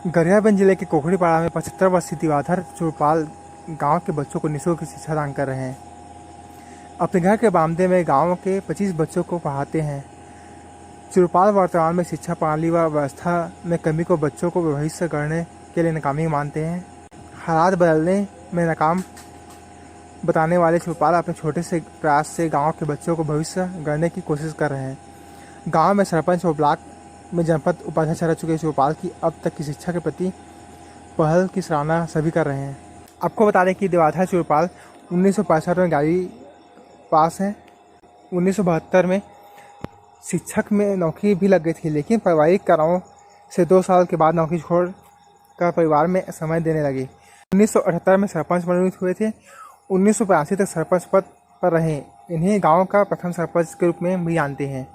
गरियाबंद जिले के कोकड़ीपाड़ा में 75 वर्षीय दिवाकर चुरपाल गांव के बच्चों को निःशुल्क शिक्षा दान कर रहे हैं। अपने घर के बरामदे में गांव के 25 बच्चों को पढ़ाते हैं। चुरपाल वर्तमान में शिक्षा प्रणाली व व्यवस्था में कमी को बच्चों को भविष्य गढ़ने के लिए नाकामी मानते हैं। हालात बदलने में नाकाम बताने वाले चुरपाल अपने छोटे से प्रयास से गाँव के बच्चों को भविष्य गढ़ने की कोशिश कर रहे हैं। गाँव में सरपंच और ब्लॉक में जनपद उपाध्यक्ष रह चुके चुरपाल की अब तक की शिक्षा के प्रति पहल की सराहना सभी कर रहे हैं। आपको बता दें कि दिवाकर चुरपाल 1965 में गाड़ी पास हैं। 1972 में शिक्षक में नौकरी भी लग गई थी, लेकिन पारिवारिक कारणों से 2 साल के बाद नौकरी छोड़कर परिवार में समय देने लगे। 1978 में सरपंच मनोनीत हुए थे। 1982 तक सरपंच पद पर रहे। इन्हें गाँव का प्रथम सरपंच के रूप में भी जानते हैं।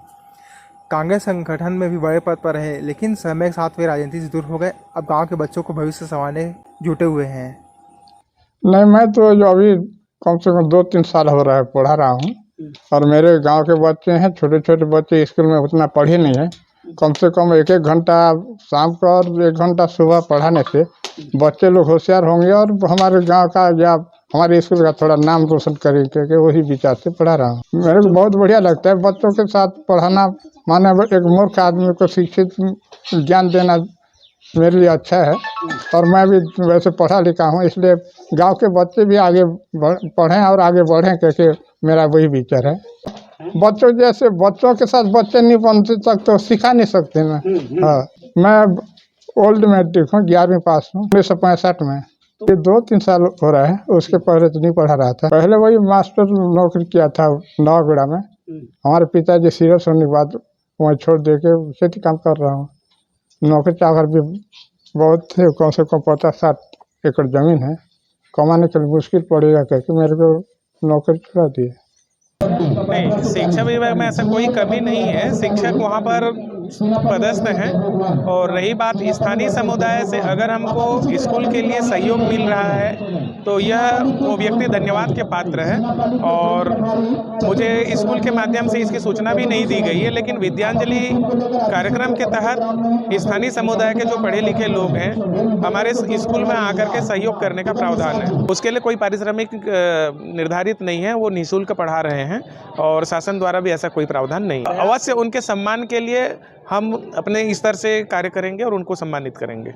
कांग्रेस संगठन में भी बड़े पद पर रहे, लेकिन समय के साथ वे राजनीति से दूर हो गए। अब गांव के बच्चों को भविष्य संवारने जुटे हुए हैं। नहीं, मैं तो जो अभी कम से कम 2-3 साल हो रहा है पढ़ा रहा हूँ। और मेरे गांव के बच्चे हैं, छोटे छोटे बच्चे स्कूल में उतना पढ़े नहीं है। कम से कम 1-1 घंटा शाम को और 1 घंटा सुबह पढ़ाने से बच्चे लोग होशियार होंगे और हमारे गांव का या हमारे स्कूल का थोड़ा नाम रोशन करेंगे, क्योंकि वही विचार से पढ़ा रहा हूँ। मेरे को बहुत बढ़िया लगता है बच्चों के साथ पढ़ाना। माने एक मूर्ख आदमी को शिक्षित ज्ञान देना मेरे लिए अच्छा है। और मैं भी वैसे पढ़ा लिखा हूँ, इसलिए गांव के बच्चे भी आगे पढ़ें और आगे बढ़ें, क्योंकि मेरा वही विचार है। बच्चों जैसे बच्चों के साथ बच्चे नहीं बनते तक तो सिखा नहीं सकते ना। हाँ, मैं ओल्ड मैट्रिक हूँ, 11वीं पास हूँ 1965 में। ये 2-3 साल हो रहा है। उसके पहले तो नहीं पढ़ा रहा था। पहले वही मास्टर नौकरी किया था नवागुड़ा में। हमारे पिताजी सीरियस होने के बाद वहीं छोड़ दे के खेती काम कर रहा हूँ। नौकरी चाकर भी बहुत थे, कम से कम 50-60 एकड़ ज़मीन है। कमाने के लिए मुश्किल पड़ेगा, क्योंकि मेरे को नौकरी छुड़ा दी है। नहीं, शिक्षा विभाग में ऐसा कोई कमी नहीं है। शिक्षक वहाँ पर पदस्थ हैं। और रही बात स्थानीय समुदाय से, अगर हमको स्कूल के लिए सहयोग मिल रहा है तो यह वो व्यक्ति धन्यवाद के पात्र है। और मुझे स्कूल के माध्यम से इसकी सूचना भी नहीं दी गई है, लेकिन विद्यांजलि कार्यक्रम के तहत स्थानीय समुदाय के जो पढ़े लिखे लोग हैं हमारे स्कूल में आकर के सहयोग करने का प्रावधान है। उसके लिए कोई पारिश्रमिक निर्धारित नहीं है, वो निःशुल्क पढ़ा रहे हैं और शासन द्वारा भी ऐसा कोई प्रावधान नहीं है। अवश्य उनके सम्मान के लिए हम अपने स्तर से कार्य करेंगे और उनको सम्मानित करेंगे।